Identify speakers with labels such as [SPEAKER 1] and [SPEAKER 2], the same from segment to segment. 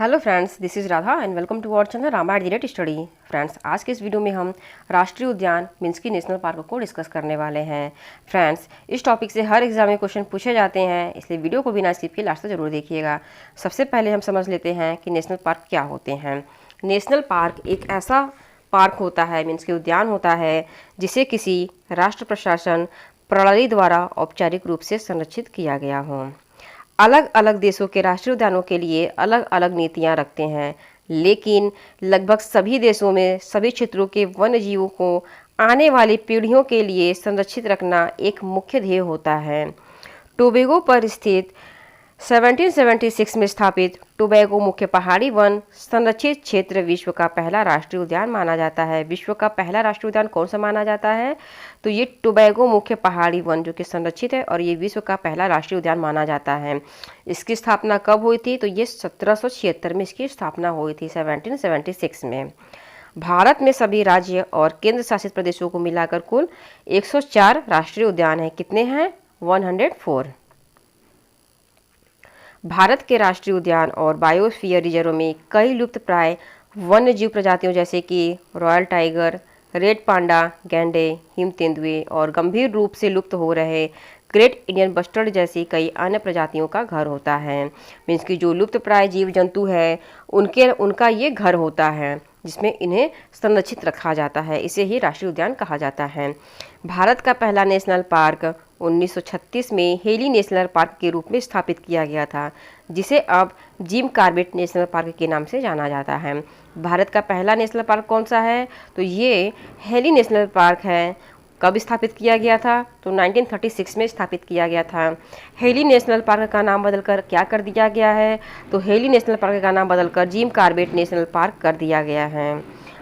[SPEAKER 1] Hello friends, this is Radha and welcome to our channel Ramayan direct study. Friends, आज के इस video में हम राष्ट्रीय उद्यान मिन्स्की नेशनल पार्क को डिस्कस करने वाले हैं। फ्रेंड्स, इस टॉपिक से हर एग्जाम में क्वेश्चन पूछे जाते हैं, इसलिए वीडियो को बिना स्किप किए लास्ट तक जरूर देखिएगा। सबसे पहले हम समझ लेते हैं कि नेशनल पार्क क्या होते हैं। नेशनल पार्क एक ऐसा पार्क होता है, मीन्स के उद्यान होता है, जिसे किसी राष्ट्र प्रशासन प्रणाली द्वारा औपचारिक रूप से संरक्षित किया गया हो। अलग अलग देशों के राष्ट्रीय उद्यानों के लिए अलग अलग नीतियां रखते हैं, लेकिन लगभग सभी देशों में सभी क्षेत्रों के वन्य जीवों को आने वाली पीढ़ियों के लिए संरक्षित रखना एक मुख्य ध्येय होता है। टोबैगो पर स्थित 1776 में स्थापित टोबैगो मुख्य पहाड़ी वन संरक्षित क्षेत्र विश्व का पहला राष्ट्रीय उद्यान माना जाता है। विश्व का पहला राष्ट्रीय उद्यान कौन सा माना जाता है? तो ये टोबैगो मुख्य पहाड़ी वन जो कि संरक्षित है और ये विश्व का पहला राष्ट्रीय उद्यान माना जाता है। इसकी स्थापना कब हुई थी? तो ये 1776 में इसकी स्थापना हुई थी, 1776 में। भारत में सभी राज्य और केंद्र शासित प्रदेशों को मिलाकर कुल 104 राष्ट्रीय उद्यान हैं। कितने हैं? 104। भारत के राष्ट्रीय उद्यान और बायोस्फीयर रिजर्व में कई लुप्त प्राय वन्य जीव प्रजातियों जैसे कि रॉयल टाइगर, रेड पांडा, गैंडे, हिम तेंदुए और गंभीर रूप से लुप्त हो रहे ग्रेट इंडियन बस्टर्ड जैसी कई अन्य प्रजातियों का घर होता है। मीन्स की जो लुप्त प्राय जीव जंतु है उनका ये घर होता है, जिसमें इन्हें संरक्षित रखा जाता है। इसे ही राष्ट्रीय उद्यान कहा जाता है। भारत का पहला नेशनल पार्क 1936 में हेली नेशनल पार्क के रूप में स्थापित किया गया था, जिसे अब जिम कॉर्बेट नेशनल पार्क के नाम से जाना जाता है। भारत का पहला नेशनल पार्क कौन सा है? तो ये हेली नेशनल पार्क है। कब स्थापित किया गया था? तो 1936 में स्थापित किया गया था। हेली नेशनल पार्क का नाम बदलकर क्या कर दिया गया है? तो हेली नेशनल पार्क का नाम बदलकर जिम कॉर्बेट नेशनल पार्क कर दिया गया है।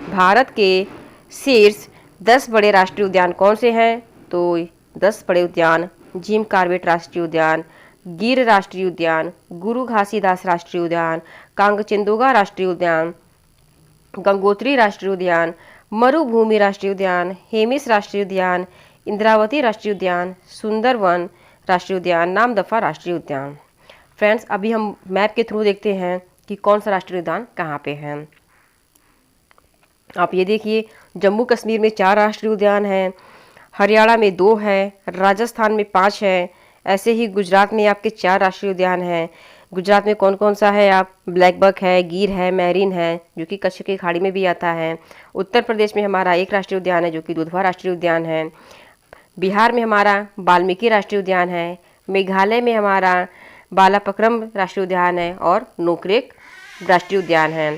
[SPEAKER 1] भारत के शीर्ष 10 बड़े राष्ट्रीय उद्यान कौन से हैं? तो 10 बड़े उद्यान: जिम कॉर्बेट राष्ट्रीय उद्यान, गिर राष्ट्रीय उद्यान, गुरु घासीदास राष्ट्रीय उद्यान, कांगचेंदुगा राष्ट्रीय उद्यान, गंगोत्री राष्ट्रीय उद्यान, मरुभूमि राष्ट्रीय उद्यान, हेमिस राष्ट्रीय उद्यान, इंद्रावती राष्ट्रीय उद्यान, सुंदरवन राष्ट्रीय उद्यान, नामदफा राष्ट्रीय उद्यान। फ्रेंड्स, अभी हम मैप के थ्रू देखते हैं कि कौन सा राष्ट्रीय उद्यान कहाँ पे है। आप ये देखिए, जम्मू कश्मीर में 4 राष्ट्रीय उद्यान हैं, हरियाणा में 2 है, राजस्थान में 5 है। ऐसे ही गुजरात में आपके 4 राष्ट्रीय उद्यान हैं। गुजरात में कौन कौन सा है? आप ब्लैक बक है, गिर है, मैरिन है जो कि कच्छ की खाड़ी में भी आता है। उत्तर प्रदेश में हमारा एक राष्ट्रीय उद्यान है जो कि दुधवा राष्ट्रीय उद्यान है। बिहार में हमारा वाल्मीकि राष्ट्रीय उद्यान है। मेघालय में हमारा बालापक्रम राष्ट्रीय उद्यान है और नोकरेक राष्ट्रीय उद्यान है।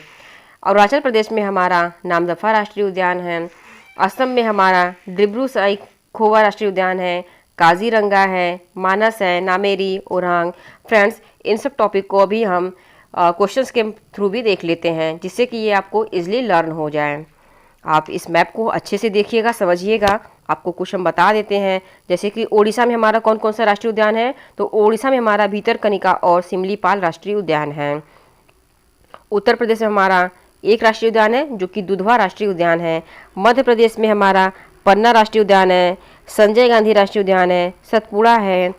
[SPEAKER 1] अरुणाचल प्रदेश में हमारा नामदफा राष्ट्रीय उद्यान है। असम में हमारा डिब्रू सैखोवा राष्ट्रीय उद्यान है, काजीरंगा है, मानस है, नामेरी, ओरांग। फ्रेंड्स, इन सब टॉपिक को अभी हम क्वेश्चंस के थ्रू भी देख लेते हैं, जिससे कि ये आपको इजीली लर्न हो जाए। आप इस मैप को अच्छे से देखिएगा, समझिएगा। आपको कुछ हम बता देते हैं, जैसे कि ओडिशा में हमारा कौन कौन सा राष्ट्रीय उद्यान है? तो ओडिशा में हमारा भीतरकनिका और सिमलीपाल राष्ट्रीय उद्यान है। उत्तर प्रदेश में हमारा एक राष्ट्रीय उद्यान है जो कि दुधवा राष्ट्रीय उद्यान है। मध्य प्रदेश में हमारा पन्ना राष्ट्रीय उद्यान है, संजय गांधी राष्ट्रीय उद्यान है, सतपुड़ा है,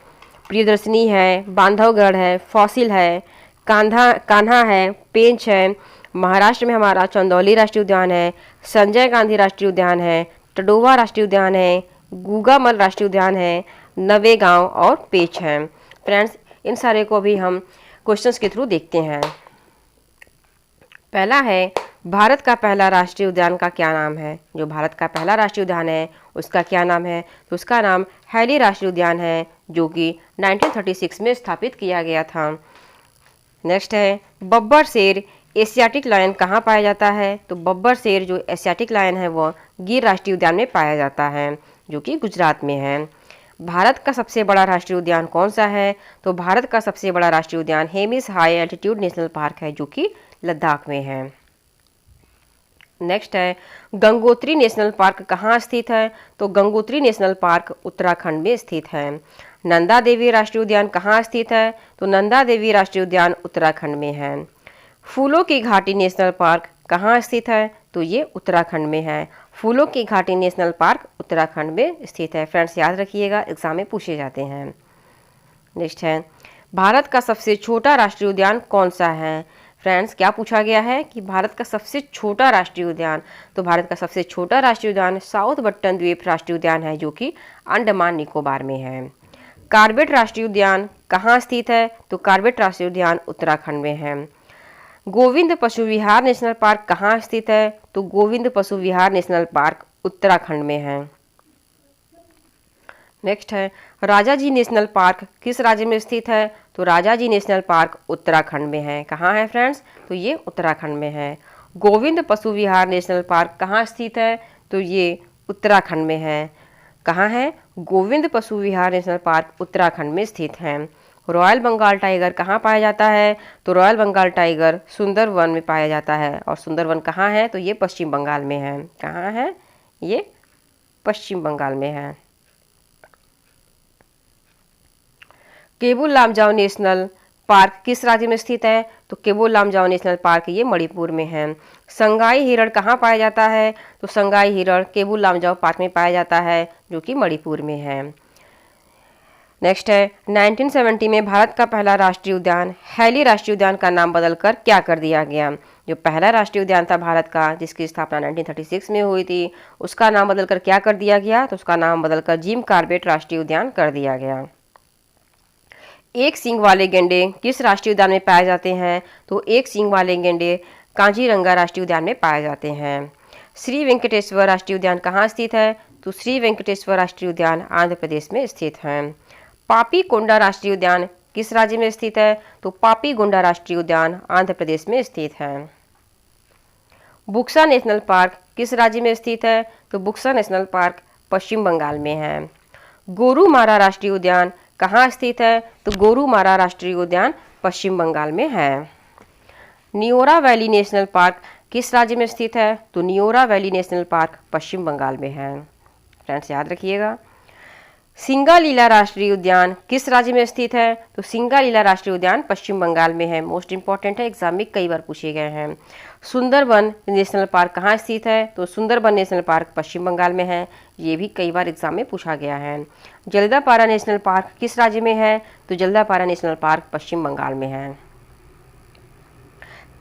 [SPEAKER 1] प्रियदर्शनी है, बांधवगढ़ है, फॉसिल है, कान्हा है, पेंच है। महाराष्ट्र में हमारा चंदौली राष्ट्रीय उद्यान है, संजय गांधी राष्ट्रीय उद्यान है, टडोवा राष्ट्रीय उद्यान है, गुगामल राष्ट्रीय उद्यान है, नवेगांव और पेंच है। फ्रेंड्स, इन सारे को भी हम क्वेश्चंस के थ्रू देखते हैं। पहला है, भारत का पहला राष्ट्रीय उद्यान का क्या नाम है? जो भारत का पहला राष्ट्रीय उद्यान है उसका क्या नाम है? तो उसका नाम हेली राष्ट्रीय उद्यान है, जो कि 1936 में स्थापित किया गया था। नेक्स्ट है, बब्बर शेर एशियाटिक लायन कहाँ पाया जाता है? तो बब्बर शेर जो एशियाटिक लायन है वो गिर राष्ट्रीय उद्यान में पाया जाता है, जो कि गुजरात में है। भारत का सबसे बड़ा राष्ट्रीय उद्यान कौन सा है? तो भारत का सबसे बड़ा राष्ट्रीय उद्यान Hemis high altitude national park है, जो कि लद्दाख में है। नेक्स्ट है, गंगोत्री नेशनल पार्क कहाँ स्थित है? तो गंगोत्री नेशनल पार्क उत्तराखंड में स्थित है। नंदा देवी राष्ट्रीय उद्यान कहाँ स्थित है? तो नंदा देवी राष्ट्रीय उद्यान उत्तराखंड में है। फूलों की घाटी नेशनल पार्क कहाँ स्थित है? तो ये उत्तराखंड में है। फूलों की घाटी नेशनल पार्क उत्तराखंड में स्थित है। फ्रेंड्स, याद रखिएगा, एग्जाम में पूछे जाते हैं। नेक्स्ट है, भारत का सबसे छोटा राष्ट्रीय उद्यान कौन सा है? फ्रेंड्स क्या पूछा गया है कि भारत का सबसे छोटा राष्ट्रीय उद्यान, तो भारत का सबसे छोटा राष्ट्रीय उद्यान साउथ बट्टन द्वीप राष्ट्रीय उद्यान है जो कि अंडमान निकोबार में है। कार्बेट राष्ट्रीय उद्यान कहाँ स्थित है, तो कार्बेट राष्ट्रीय उद्यान उत्तराखंड में है। गोविंद पशु विहार नेशनल पार्क कहाँ स्थित है, तो गोविंद पशु विहार नेशनल पार्क उत्तराखंड में है। नेक्स्ट है राजाजी नेशनल पार्क किस राज्य में स्थित है, तो राजाजी नेशनल पार्क उत्तराखंड में है। कहाँ है फ्रेंड्स, तो ये उत्तराखंड में है। गोविंद पशु विहार नेशनल पार्क कहाँ स्थित है, तो ये उत्तराखंड में है। कहाँ है, गोविंद पशु विहार नेशनल पार्क उत्तराखंड में स्थित है। रॉयल बंगाल टाइगर कहाँ पाया जाता है, तो रॉयल बंगाल टाइगर सुंदरवन में पाया जाता है। और सुंदरवन कहाँ है, तो ये पश्चिम बंगाल में है। कहाँ है, ये पश्चिम बंगाल में है। केबुल लामजाओ नेशनल पार्क किस राज्य में स्थित है, तो केबुल लामजाओ नेशनल पार्क ये मणिपुर में है। संगाई हिरण कहाँ पाया जाता है, तो संगाई हिरण केबुल लामजाओ पार्क में पाया जाता है जो कि मणिपुर में है। नेक्स्ट है 1970 में भारत का पहला राष्ट्रीय उद्यान हैली राष्ट्रीय उद्यान का नाम बदलकर क्या कर दिया गया। जो पहला राष्ट्रीय उद्यान था भारत का जिसकी स्थापना 1936 में हुई थी, उसका नाम बदलकर क्या कर दिया गया, तो उसका नाम बदलकर जिम कार्बेट राष्ट्रीय उद्यान कर दिया गया। एक सींग वाले गेंडे किस राष्ट्रीय उद्यान में पाए जाते हैं, तो एक सींग वाले गेंडे कांजीरंगा राष्ट्रीय उद्यान में पाए जाते हैं। श्री वेंकटेश्वर राष्ट्रीय उद्यान कहाँ स्थित है, तो श्री वेंकटेश्वर राष्ट्रीय उद्यान आंध्र प्रदेश में स्थित है। पापी कोंडा राष्ट्रीय उद्यान किस राज्य में स्थित है, तो पापी गोंडा राष्ट्रीय उद्यान आंध्र प्रदेश में स्थित है। बुक्सा नेशनल पार्क किस राज्य में स्थित है, तो बुक्सा नेशनल पार्क पश्चिम बंगाल में है। गोरुमारा राष्ट्रीय उद्यान कहाँ स्थित है, तो गोरुमारा राष्ट्रीय उद्यान पश्चिम बंगाल में है। नियोरा वैली नेशनल पार्क किस राज्य में स्थित है, तो नियोरा वैली नेशनल पार्क पश्चिम बंगाल में है। फ्रेंड्स याद रखिएगा। सिंगालीला राष्ट्रीय उद्यान किस राज्य में स्थित है, तो सिंगालीला राष्ट्रीय उद्यान पश्चिम बंगाल में है। मोस्ट इंपॉर्टेंट है, एग्जाम में कई बार पूछे गए हैं। सुंदरबन नेशनल पार्क कहाँ स्थित है, तो सुंदरबन नेशनल पार्क पश्चिम बंगाल में है। ये भी कई बार एग्जाम में पूछा गया है। जल्दापारा नेशनल पार्क किस राज्य में है, तो जल्दापारा नेशनल पार्क पश्चिम बंगाल में है।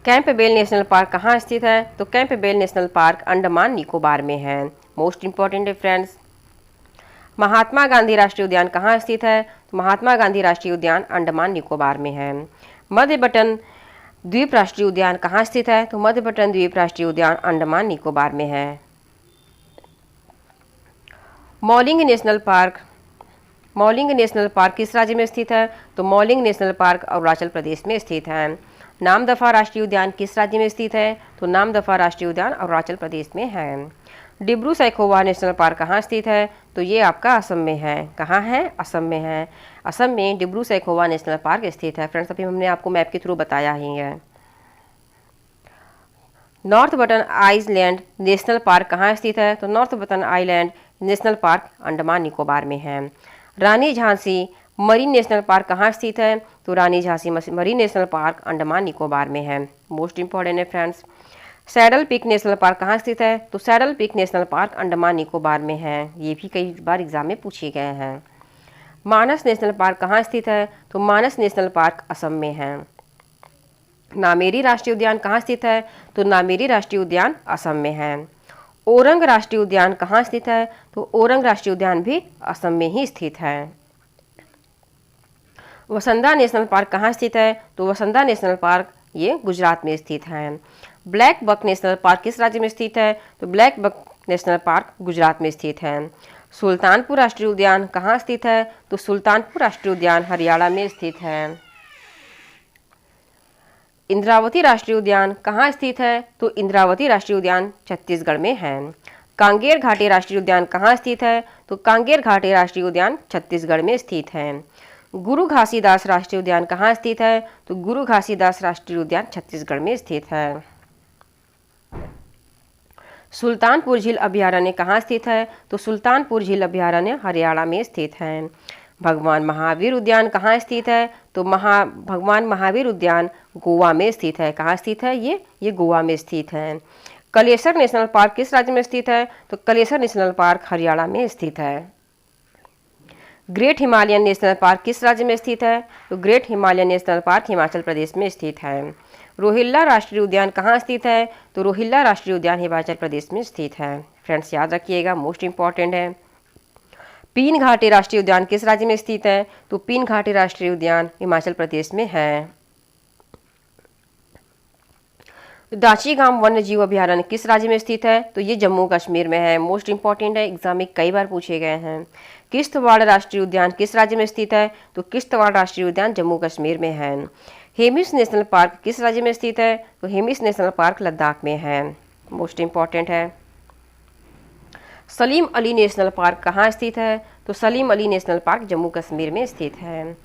[SPEAKER 1] कैंपबेल नेशनल पार्क कहाँ स्थित है, तो Campbell national Park Andaman Nicobar में है। मोस्ट इंपॉर्टेंट है फ्रेंड्स। महात्मा गांधी राष्ट्रीय उद्यान कहाँ स्थित है, तो महात्मा गांधी राष्ट्रीय उद्यान अंडमान निकोबार में है। मध्य बटन द्वीप राष्ट्रीय उद्यान कहाँ स्थित है, तो मध्य बटन द्वीप राष्ट्रीय उद्यान अंडमान निकोबार में है। मौलिंग नेशनल पार्क किस राज्य में स्थित है, तो मौलिंग नेशनल पार्क अरुणाचल प्रदेश में स्थित है। नामदफा राष्ट्रीय उद्यान किस राज्य में स्थित है, तो नामदफा राष्ट्रीय उद्यान अरुणाचल प्रदेश में है। डिब्रू सैखोवा नेशनल पार्क कहाँ स्थित है, तो ये आपका असम में है। कहाँ है, असम में है। असम में डिब्रू सैखोवा नेशनल पार्क स्थित है। फ्रेंड्स अभी हमने आपको मैप के थ्रू बताया ही है। North Button Island National Park कहाँ स्थित है, तो North Button Island National Park Andaman Nicobar में है। Rani Jhansi Marine National Park कहाँ स्थित है, तो Rani Jhansi Marine National Park Andaman Nicobar में है। मोस्ट इंपॉर्टेंट है friends. Saddle Peak National Park कहाँ स्थित है, तो Saddle Peak National Park Andaman Nicobar में है। ये भी कई बार एग्जाम में पूछे गए हैं। मानस नेशनल पार्क कहाँ स्थित है, तो मानस नेशनल पार्क असम में है। नामेरी राष्ट्रीय उद्यान कहाँ स्थित है, तो नामेरी राष्ट्रीय उद्यान असम में है। ओरंग राष्ट्रीय उद्यान कहाँ स्थित है, तो ओरंग राष्ट्रीय उद्यान भी असम में ही स्थित है। वसंदा नेशनल पार्क कहाँ स्थित है, तो वसंदा नेशनल पार्क ये गुजरात में स्थित है। ब्लैक बक नेशनल पार्क किस राज्य में स्थित है, तो black buck national park Gujarat में स्थित है। सुल्तानपुर राष्ट्रीय उद्यान कहाँ स्थित है, तो सुल्तानपुर राष्ट्रीय उद्यान हरियाणा में स्थित है। इंद्रावती राष्ट्रीय उद्यान कहाँ स्थित है, तो इंद्रावती राष्ट्रीय उद्यान छत्तीसगढ़ में है। कांगेर घाटी राष्ट्रीय उद्यान कहाँ स्थित है, तो कांगेर घाटी राष्ट्रीय उद्यान छत्तीसगढ़ में स्थित है। गुरु घासीदास राष्ट्रीय उद्यान कहाँ स्थित है, तो गुरु घासीदास राष्ट्रीय उद्यान छत्तीसगढ़ में स्थित है। सुल्तानपुर झील अभयारण्य कहाँ स्थित है, तो सुल्तानपुर झील अभयारण्य हरियाणा में स्थित है। भगवान महावीर उद्यान कहाँ स्थित है, तो भगवान महावीर उद्यान गोवा में स्थित है। कहाँ स्थित है, ये गोवा में स्थित है। कलेसर नेशनल पार्क किस राज्य में स्थित है, तो कलेसर नेशनल पार्क हरियाणा में स्थित है। ग्रेट हिमालयन नेशनल पार्क किस राज्य में स्थित है, तो Great Himalayan National Park Himachal Pradesh में स्थित है। रोहिल्ला राष्ट्रीय उद्यान कहाँ स्थित है? तो रोहिल्ला राष्ट्रीय उद्यान हिमाचल प्रदेश में स्थित है। फ्रेंड्स याद रखिएगा, मोस्ट इंपॉर्टेंट है। पीन घाटी राष्ट्रीय उद्यान किस राज्य में स्थित है? तो पीन घाटी राष्ट्रीय उद्यान हिमाचल प्रदेश में है। दाची गांव वन्य जीव अभयारण्य किस राज्य में स्थित है? तो ये जम्मू कश्मीर में है। मोस्ट इंपॉर्टेंट है, एग्जाम में कई बार पूछे गए हैं। किश्तवाड़ राष्ट्रीय उद्यान किस राज्य में स्थित है? तो किश्तवाड़ राष्ट्रीय उद्यान जम्मू कश्मीर में है। हेमिस नेशनल पार्क किस राज्य में स्थित है? तो हेमिस नेशनल पार्क लद्दाख में है। मोस्ट इंपॉर्टेंट है। सलीम अली नेशनल पार्क कहाँ स्थित है? तो सलीम अली नेशनल पार्क जम्मू कश्मीर में स्थित है।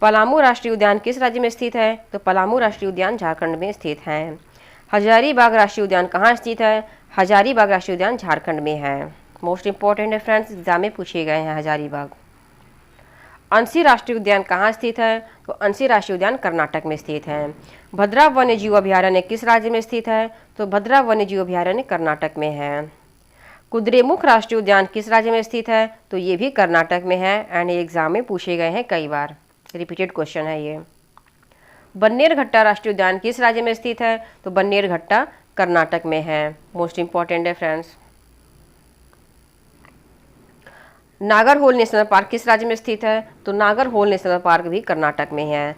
[SPEAKER 1] पलामू राष्ट्रीय उद्यान किस राज्य में स्थित है? तो पलामू राष्ट्रीय उद्यान झारखंड में स्थित है। हजारीबाग राष्ट्रीय उद्यान कहाँ स्थित है? हजारीबाग राष्ट्रीय उद्यान झारखंड में है। मोस्ट इंपॉर्टेंट है फ्रेंड्स, एग्जाम में पूछे गए हैं हजारीबाग। अंसी राष्ट्रीय उद्यान कहाँ स्थित है? तो अंसी राष्ट्रीय उद्यान कर्नाटक में स्थित है। भद्रा वन्य जीव अभयारण्य किस राज्य में स्थित है? तो भद्रा वन्य जीव अभयारण्य कर्नाटक में है। कुद्रेमुख राष्ट्रीय उद्यान किस राज्य में स्थित है? तो ये भी कर्नाटक में है एंड ये एग्जाम में पूछे गए हैं कई बार, रिपीटेड क्वेश्चन है ये। बन्नेरघट्टा राष्ट्रीय उद्यान किस राज्य में स्थित है? तो बन्नेरघट्टा कर्नाटक में है। मोस्ट इंपॉर्टेंट है फ्रेंड्स। नागरहोल नेशनल पार्क किस राज्य में स्थित है? तो नागरहोल नेशनल पार्क भी कर्नाटक में है।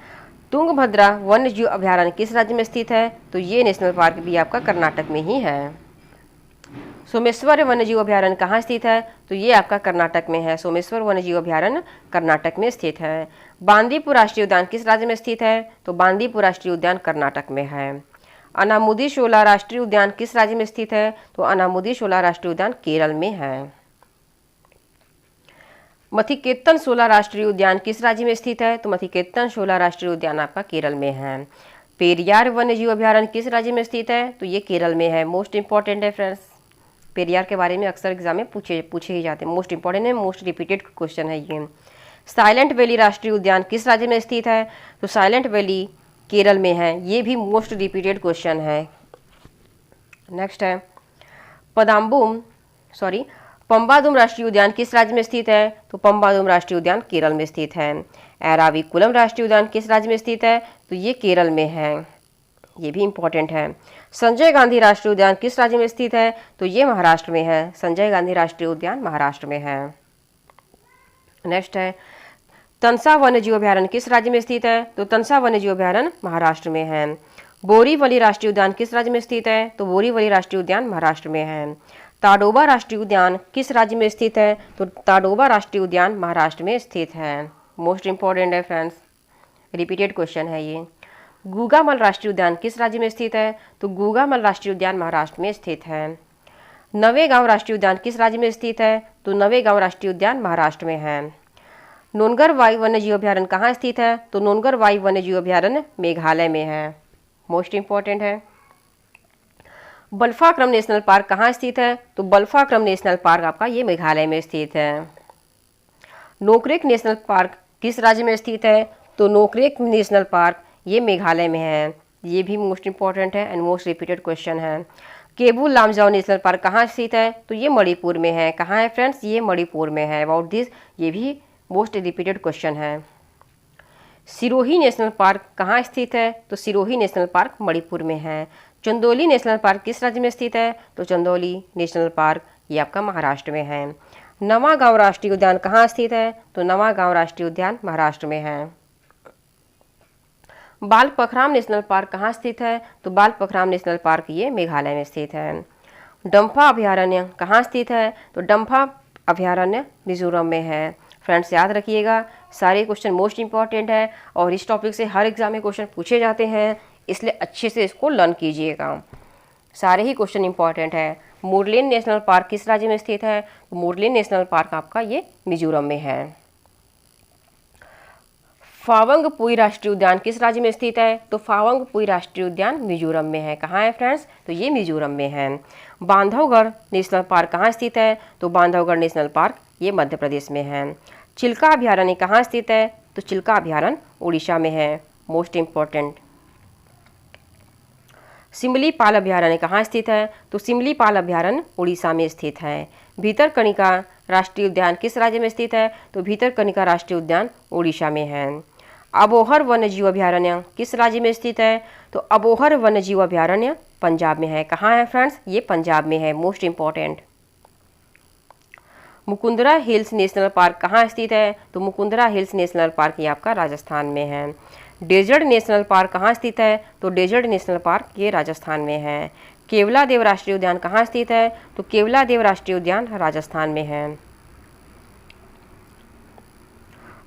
[SPEAKER 1] तुंगभद्रा वन्य जीव अभयारण्य किस राज्य में स्थित है? तो ये नेशनल पार्क भी आपका कर्नाटक में ही है। सोमेश्वर वन्य जीव अभयारण्य कहाँ स्थित है? तो ये आपका कर्नाटक में है। सोमेश्वर वन्य जीव अभयारण्य कर्नाटक में स्थित है। बांदीपुर राष्ट्रीय उद्यान किस राज्य में स्थित है? तो बांदीपुर राष्ट्रीय उद्यान कर्नाटक में है। अनामुदी शोला राष्ट्रीय उद्यान किस राज्य में स्थित है? तो अनामुदी शोला राष्ट्रीय उद्यान केरल में है। मथिकेतन शोला राष्ट्रीय उद्यान किस राज्य में स्थित है? तो मथिकेतन शोला राष्ट्रीय उद्यान आपका केरल में है। पेरियार वन्य जीव अभयारण्य किस राज्य में स्थित है? तो ये केरल में है। मोस्ट इंपॉर्टेंट है फ्रेंड्स, पेरियार के बारे में अक्सर एग्जाम में पूछे ही जाते हैं। मोस्ट इंपॉर्टेंट है, मोस्ट रिपीटेड क्वेश्चन है ये। साइलेंट वैली राष्ट्रीय उद्यान किस राज्य में स्थित है? तो साइलेंट वैली केरल में है। ये भी मोस्ट रिपीटेड क्वेश्चन है। नेक्स्ट है पंबादुम राष्ट्रीय उद्यान किस राज्य में स्थित है? तो पंबादुम राष्ट्रीय उद्यान केरल में स्थित है। एराविकुलम राष्ट्रीय उद्यान किस राज्य में स्थित है? तो ये केरल में है। ये भी इंपॉर्टेंट है। संजय गांधी राष्ट्रीय उद्यान किस राज्य में स्थित है? तो ये महाराष्ट्र में है। संजय गांधी राष्ट्रीय उद्यान महाराष्ट्र में है। नेक्स्ट है तनसा वन्य जीव अभयारण्य किस राज्य में स्थित है? तो तनसा वन्य जीव अभयारण्य महाराष्ट्र में है। बोरीवली राष्ट्रीय उद्यान किस राज्य में स्थित है? तो बोरीवली राष्ट्रीय उद्यान महाराष्ट्र में है। ताडोबा राष्ट्रीय उद्यान किस राज्य में स्थित है? तो ताडोबा राष्ट्रीय उद्यान महाराष्ट्र में स्थित है। मोस्ट इंपॉर्टेंट है फ्रेंड्स, रिपीटेड क्वेश्चन है ये। गूगामल राष्ट्रीय उद्यान किस राज्य में स्थित है? तो गूगामल राष्ट्रीय उद्यान महाराष्ट्र में स्थित है। नवेगांव राष्ट्रीय उद्यान किस राज्य में स्थित है? तो नवेगांव राष्ट्रीय उद्यान महाराष्ट्र में है। नोनगर वायु वन्य जीव अभयारण्य कहाँ स्थित है? तो नोनगर वायु वन्य जीव अभयारण्य मेघालय में है। मोस्ट इंपॉर्टेंट है। बल्फाक्रम नेशनल पार्क कहाँ स्थित है? तो बल्फाक्रम नेशनल पार्क आपका ये मेघालय में स्थित है। नोकरेक नेशनल पार्क किस राज्य में स्थित है? तो नोकरेक नेशनल पार्क ये मेघालय में है। ये भी मोस्ट इंपॉर्टेंट है एंड मोस्ट रिपीटेड क्वेश्चन है। केबुल लामजाओ नेशनल पार्क कहाँ स्थित है? तो ये मणिपुर में है। कहाँ है फ्रेंड्स? ये मणिपुर में है। अबाउट दिस ये भी मोस्ट रिपीटेड क्वेश्चन है। सिरोही नेशनल पार्क कहाँ स्थित है? तो सिरोही नेशनल पार्क मणिपुर में है। चंदौली नेशनल पार्क किस राज्य में स्थित है? तो चंदौली नेशनल पार्क ये आपका महाराष्ट्र में है। नवागांव राष्ट्रीय उद्यान कहाँ स्थित है? तो नवागांव राष्ट्रीय उद्यान महाराष्ट्र में है। बाल पखराम नेशनल पार्क कहाँ स्थित है? तो बाल पखराम नेशनल पार्क ये मेघालय में स्थित है। डम्फा अभयारण्य कहाँ स्थित है? तो डम्फा अभयारण्य मिजोरम में है। फ्रेंड्स याद रखिएगा, सारे क्वेश्चन मोस्ट इंपॉर्टेंट है और इस टॉपिक से हर एग्जाम में क्वेश्चन पूछे जाते हैं, इसलिए अच्छे से इसको लर्न कीजिएगा। सारे ही क्वेश्चन इंपॉर्टेंट है। मुरलेन नेशनल पार्क किस राज्य में स्थित है? तो मुरलेन नेशनल पार्क आपका ये मिजोरम में है। फावंगपुई राष्ट्रीय उद्यान किस राज्य में स्थित है? तो फावंगपुई राष्ट्रीय उद्यान मिजोरम में है। कहाँ है फ्रेंड्स? तो ये मिजोरम में है। बांधवगढ़ नेशनल पार्क कहाँ स्थित है? तो बांधवगढ़ नेशनल पार्क ये मध्य प्रदेश में है। चिल्का अभयारण्य कहाँ स्थित है? तो चिल्का अभयारण्य उड़ीसा में है। Most important. सिमलीपाल अभयारण्य कहाँ स्थित है? तो सिमलीपाल अभयारण्य उड़ीसा में स्थित है। भीतरकनिका राष्ट्रीय उद्यान किस राज्य में स्थित है? तो भीतरकनिका राष्ट्रीय उद्यान उड़ीसा में है। अबोहर वन्यजीव अभयारण्य किस राज्य में स्थित है? तो अबोहर वन्यजीव अभयारण्य पंजाब में है। कहाँ है फ्रेंड्स? ये पंजाब में है, most important. Mukundra hills national Park कहाँ स्थित है? तो मुकुंदरा हिल्स नेशनल पार्क ये आपका राजस्थान में है। डेजर्ट नेशनल पार्क कहाँ स्थित है? तो डेजर्ट नेशनल पार्क ये राजस्थान में है। केवलादेव राष्ट्रीय उद्यान कहाँ स्थित है? तो केवलादेव राष्ट्रीय उद्यान राजस्थान में है।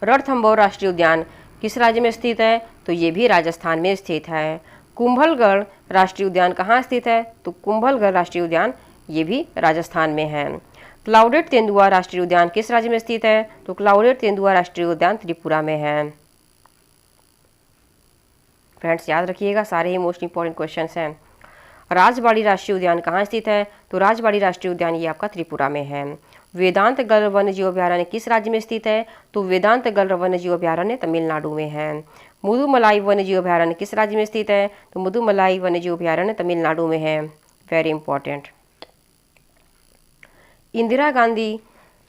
[SPEAKER 1] रणथंभौर राष्ट्रीय उद्यान किस राज्य में स्थित है? तो ये भी राजस्थान में स्थित है। कुंभलगढ़ राष्ट्रीय उद्यान कहाँ स्थित है? तो कुंभलगढ़ राष्ट्रीय उद्यान ये भी राजस्थान में है। क्लाउडेड तेंदुआ राष्ट्रीय उद्यान किस राज्य में स्थित है? तो क्लाउडेड तेंदुआ राष्ट्रीय उद्यान त्रिपुरा में है। फ्रेंड्स याद रखिएगा, सारे ही मोस्ट इंपॉर्टेंट क्वेश्चंस हैं। राजबाड़ी राष्ट्रीय उद्यान कहाँ स्थित है? तो राजबाड़ी राष्ट्रीय उद्यान ये आपका त्रिपुरा में है। वेदांत गल वन्यजीव अभयारण्य किस राज्य में स्थित है? तो वेदांत गल वन्यजीव अभयारण्य तमिलनाडु में है। मुदुमलाई वन्यजीव अभयारण्य किस राज्य में स्थित है? तो मुदुमलाई वन्यजीव अभयारण्य तमिलनाडु में है। Very important. इंदिरा गांधी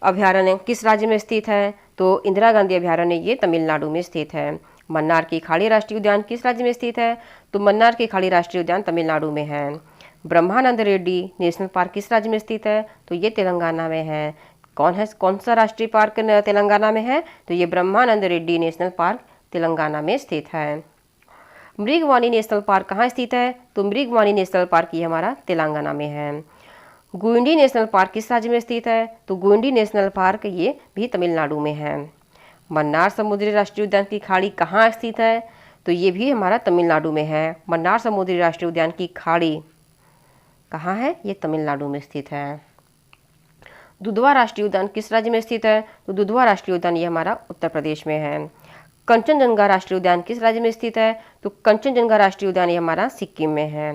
[SPEAKER 1] अभयारण्य किस राज्य में स्थित है? तो इंदिरा गांधी अभयारण्य ये तमिलनाडु में स्थित है। मन्नार की खाड़ी राष्ट्रीय उद्यान किस राज्य में स्थित है? तो मन्नार की खाड़ी राष्ट्रीय उद्यान तमिलनाडु में है। ब्रह्मानंद रेड्डी नेशनल पार्क किस राज्य में स्थित है? तो ये तेलंगाना में है। कौन सा राष्ट्रीय पार्क तेलंगाना में है? तो ये ब्रह्मानंद रेड्डी नेशनल पार्क तेलंगाना में स्थित है। मृगवानी नेशनल पार्क कहाँ स्थित है? तो मृगवानी नेशनल पार्क ये हमारा तेलंगाना में है। गुंडी नेशनल पार्क किस राज्य में स्थित है? तो गुंडी नेशनल पार्क ये भी तमिलनाडु में है। मन्नार समुद्री राष्ट्रीय उद्यान की खाड़ी कहाँ स्थित है? तो ये भी हमारा तमिलनाडु में है। मन्नार समुद्री राष्ट्रीय उद्यान की खाड़ी कहाँ है? ये तमिलनाडु में स्थित है। दुधवा राष्ट्रीय उद्यान किस राज्य में स्थित है? तो दुधवा राष्ट्रीय उद्यान ये हमारा उत्तर प्रदेश में है। कंचनजंगा राष्ट्रीय उद्यान किस राज्य में स्थित है? तो कंचनजंगा राष्ट्रीय उद्यान ये हमारा सिक्किम में है।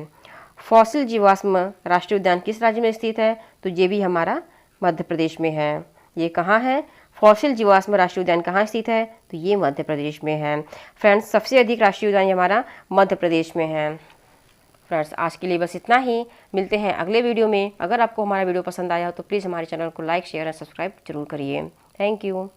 [SPEAKER 1] फॉसिल जीवाश्म राष्ट्रीय उद्यान किस राज्य में स्थित है? तो ये भी हमारा मध्य प्रदेश में है। ये कहाँ है? फॉसिल जीवाश्म राष्ट्रीय उद्यान कहाँ स्थित है? तो ये मध्य प्रदेश में है। फ्रेंड्स सबसे अधिक राष्ट्रीय उद्यान हमारा मध्य प्रदेश में है। फ्रेंड्स आज के लिए बस इतना ही, मिलते हैं अगले वीडियो में। अगर आपको हमारा वीडियो पसंद आया हो तो प्लीज़ हमारे चैनल को लाइक शेयर और सब्सक्राइब जरूर करिए। Thank you.